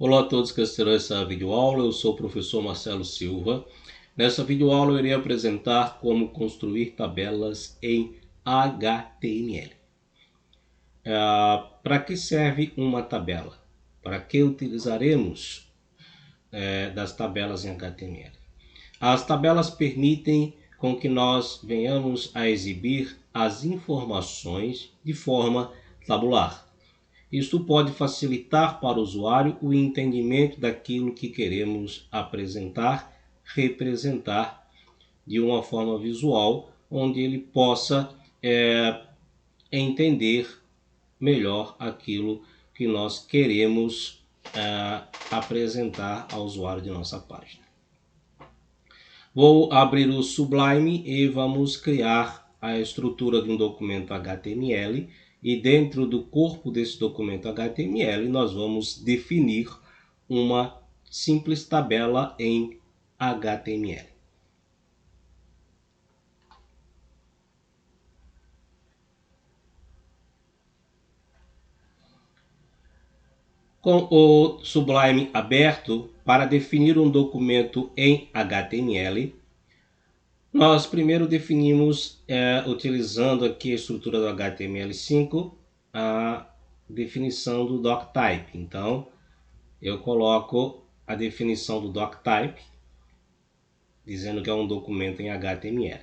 Olá a todos que assistiram essa videoaula, eu sou o professor Marcelo Silva. Nessa videoaula eu irei apresentar como construir tabelas em HTML. Para que serve uma tabela? Para que utilizaremos das tabelas em HTML? As tabelas permitem com que nós venhamos a exibir as informações de forma tabular. Isso pode facilitar para o usuário o entendimento daquilo que queremos apresentar, representar de uma forma visual, onde ele possa entender melhor aquilo que nós queremos apresentar ao usuário de nossa página. Vou abrir o Sublime e vamos criar a estrutura de um documento HTML. E dentro do corpo desse documento HTML nós vamos definir uma simples tabela em HTML. Com o Sublime aberto, para definir um documento em HTML, nós primeiro definimos, utilizando aqui a estrutura do HTML5, a definição do doctype. Então, eu coloco a definição do doctype, dizendo que é um documento em HTML.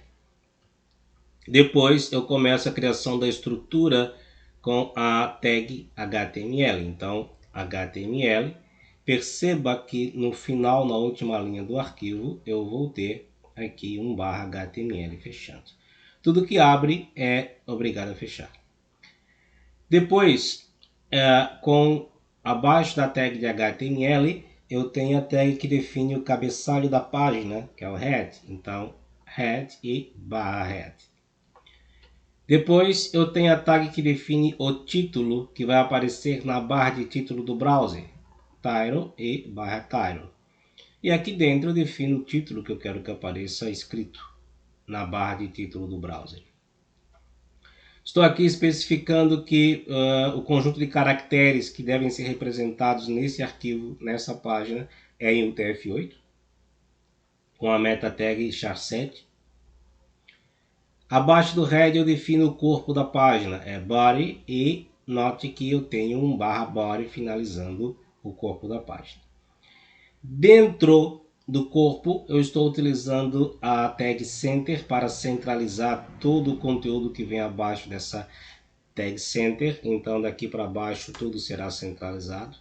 Depois, eu começo a criação da estrutura com a tag HTML. Então, HTML, perceba que no final, na última linha do arquivo, eu vou ter aqui um /HTML fechando. Tudo que abre é obrigado a fechar. Depois, abaixo da tag de HTML, eu tenho a tag que define o cabeçalho da página, que é o head. Então, head e /head. Depois, eu tenho a tag que define o título, que vai aparecer na barra de título do browser, title e /title. E aqui dentro eu defino o título que eu quero que apareça escrito na barra de título do browser. Estou aqui especificando que o conjunto de caracteres que devem ser representados nesse arquivo, nessa página, é em UTF-8, com a meta tag char7. Abaixo do head eu defino o corpo da página, é body, e note que eu tenho um /body finalizando o corpo da página. Dentro do corpo eu estou utilizando a tag center para centralizar todo o conteúdo que vem abaixo dessa tag center. Então daqui para baixo tudo será centralizado.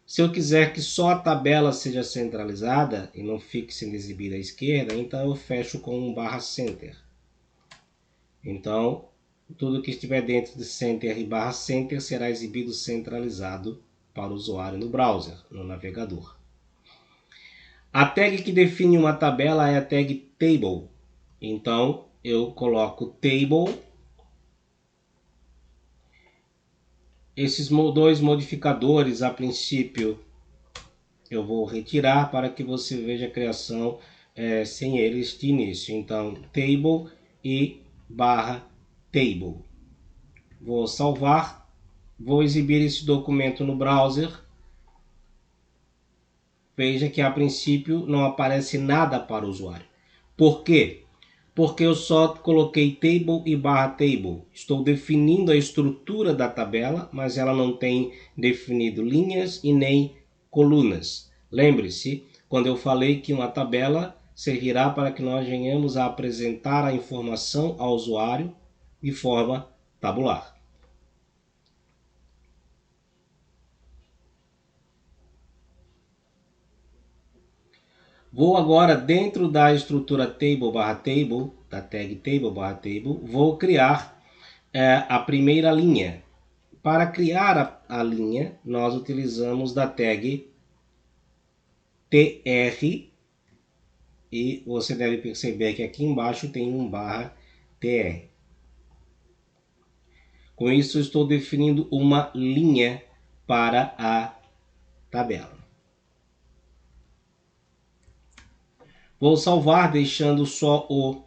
Se eu quiser que só a tabela seja centralizada e não fique sendo exibida à esquerda, então eu fecho com um /center. Então tudo que estiver dentro de center e /center será exibido centralizado para o usuário no browser, no navegador. A tag que define uma tabela é a tag table. Então eu coloco table. Esses dois modificadores, a princípio, eu vou retirar para que você veja a criação sem eles de início. Então, table e /table. Vou salvar, vou exibir esse documento no browser. Veja que a princípio não aparece nada para o usuário. Por quê? Porque eu só coloquei table e /table. Estou definindo a estrutura da tabela, mas ela não tem definido linhas e nem colunas. Lembre-se, quando eu falei que uma tabela servirá para que nós venhamos a apresentar a informação ao usuário de forma tabular. Vou agora, dentro da estrutura table/table, da tag table/table, vou criar a primeira linha. Para criar a linha, nós utilizamos da tag tr, e você deve perceber que aqui embaixo tem um /tr. Com isso, eu estou definindo uma linha para a tabela. Vou salvar deixando só o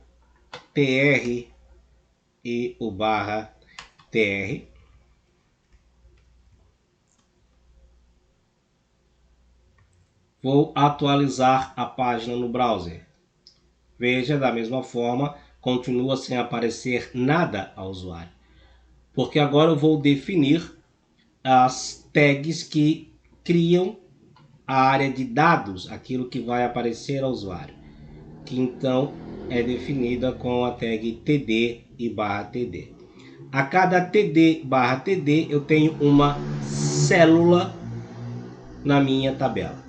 tr e o /tr. Vou atualizar a página no browser. Veja, da mesma forma, continua sem aparecer nada ao usuário. Porque agora eu vou definir as tags que criam a área de dados, aquilo que vai aparecer ao usuário, que então é definida com a tag td e /td. A cada td/td eu tenho uma célula na minha tabela.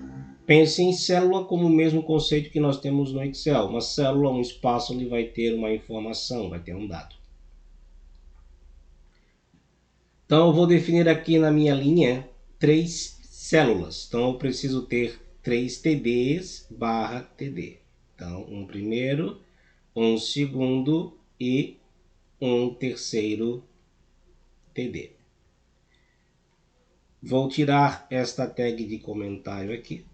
Pense em célula como o mesmo conceito que nós temos no Excel. Uma célula, um espaço onde vai ter uma informação, vai ter um dado. Então eu vou definir aqui na minha linha 3 células. Então eu preciso ter 3 TDs/TD. Então um primeiro, um segundo e um terceiro TD. Vou tirar esta tag de comentário aqui.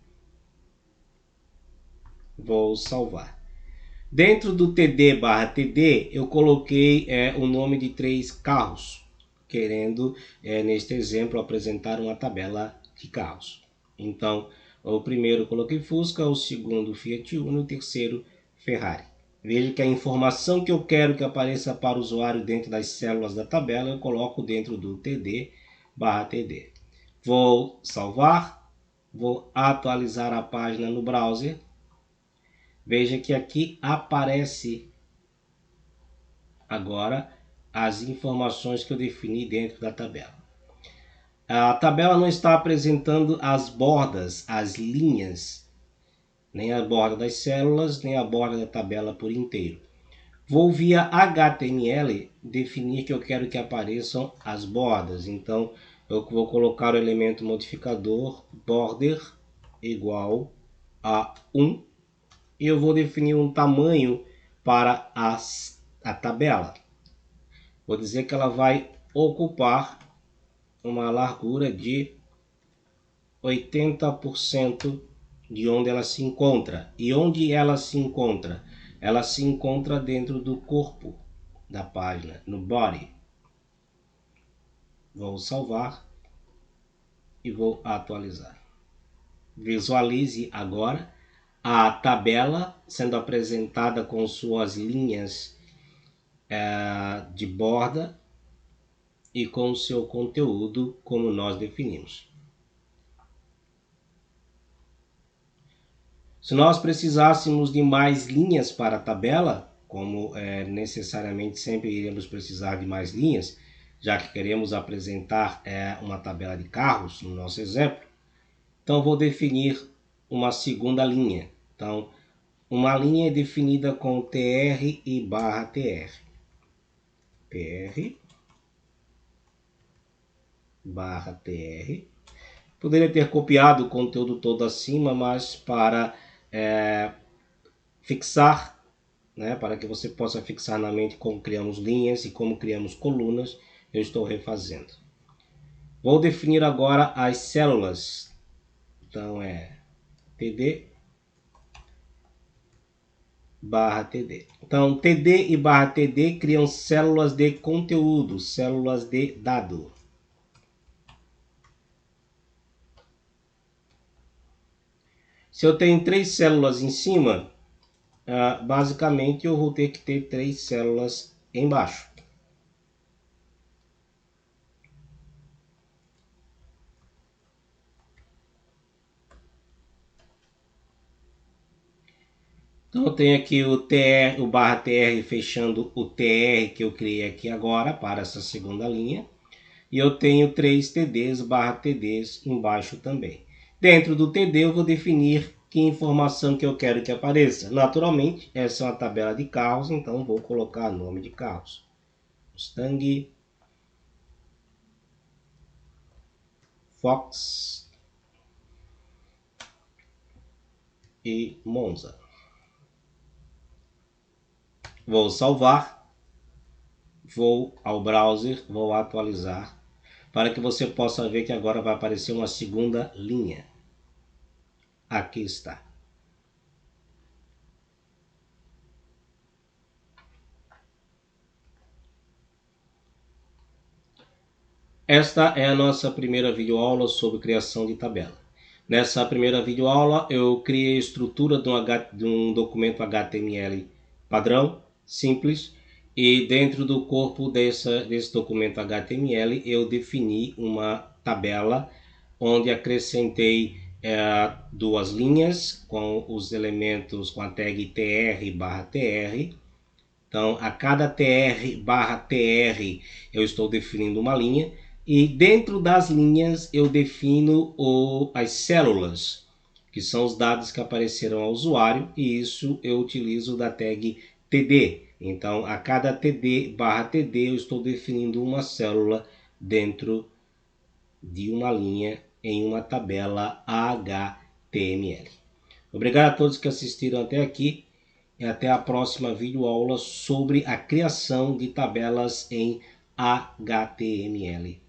Vou salvar. Dentro do TD/TD eu coloquei o nome de 3 carros, querendo, neste exemplo, apresentar uma tabela de carros. Então, o primeiro eu coloquei Fusca, o segundo Fiat Uno, o terceiro Ferrari. Veja que a informação que eu quero que apareça para o usuário dentro das células da tabela, eu coloco dentro do TD/TD. Vou salvar, vou atualizar a página no browser. Veja que aqui aparece agora as informações que eu defini dentro da tabela. A tabela não está apresentando as bordas, as linhas, nem a borda das células, nem a borda da tabela por inteiro. Vou via HTML definir que eu quero que apareçam as bordas. Então eu vou colocar o elemento modificador border igual a 1 e eu vou definir um tamanho para a tabela. Vou dizer que ela vai ocupar uma largura de 80% de onde ela se encontra. E onde ela se encontra? Ela se encontra dentro do corpo da página, no body. Vou salvar e vou atualizar. Visualize agora a tabela sendo apresentada com suas linhas de borda e com o seu conteúdo como nós definimos. Se nós precisássemos de mais linhas para a tabela, como necessariamente sempre iremos precisar de mais linhas, já que queremos apresentar uma tabela de carros no nosso exemplo, então vou definir uma segunda linha. Então, uma linha é definida com tr e /tr. tr/tr. Poderia ter copiado o conteúdo todo acima, mas para fixar, para que você possa fixar na mente como criamos linhas e como criamos colunas, eu estou refazendo. Vou definir agora as células. Então TD/TD. Então TD e /TD criam células de conteúdo, células de dado. Se eu tenho 3 células em cima, basicamente eu vou ter que ter 3 células embaixo. Então eu tenho aqui o TR, o /TR fechando o TR que eu criei aqui agora para essa segunda linha. E eu tenho 3 TDs/TDs embaixo também. Dentro do TD eu vou definir que informação que eu quero que apareça. Naturalmente, essa é uma tabela de carros, então vou colocar nome de carros. Mustang, Fox e Monza. Vou salvar, vou ao browser, vou atualizar, para que você possa ver que agora vai aparecer uma segunda linha. Aqui está. Esta é a nossa primeira videoaula sobre criação de tabela. Nessa primeira videoaula eu criei a estrutura de um documento HTML padrão, simples, e dentro do corpo desse documento HTML eu defini uma tabela onde acrescentei duas linhas com os elementos com a tag tr/tr. Então, a cada tr/tr eu estou definindo uma linha e dentro das linhas eu defino as células, que são os dados que apareceram ao usuário, e isso eu utilizo da tag td. Então, a cada td/td eu estou definindo uma célula dentro de uma linha em uma tabela HTML. Obrigado a todos que assistiram até aqui. E até a próxima videoaula sobre a criação de tabelas em HTML.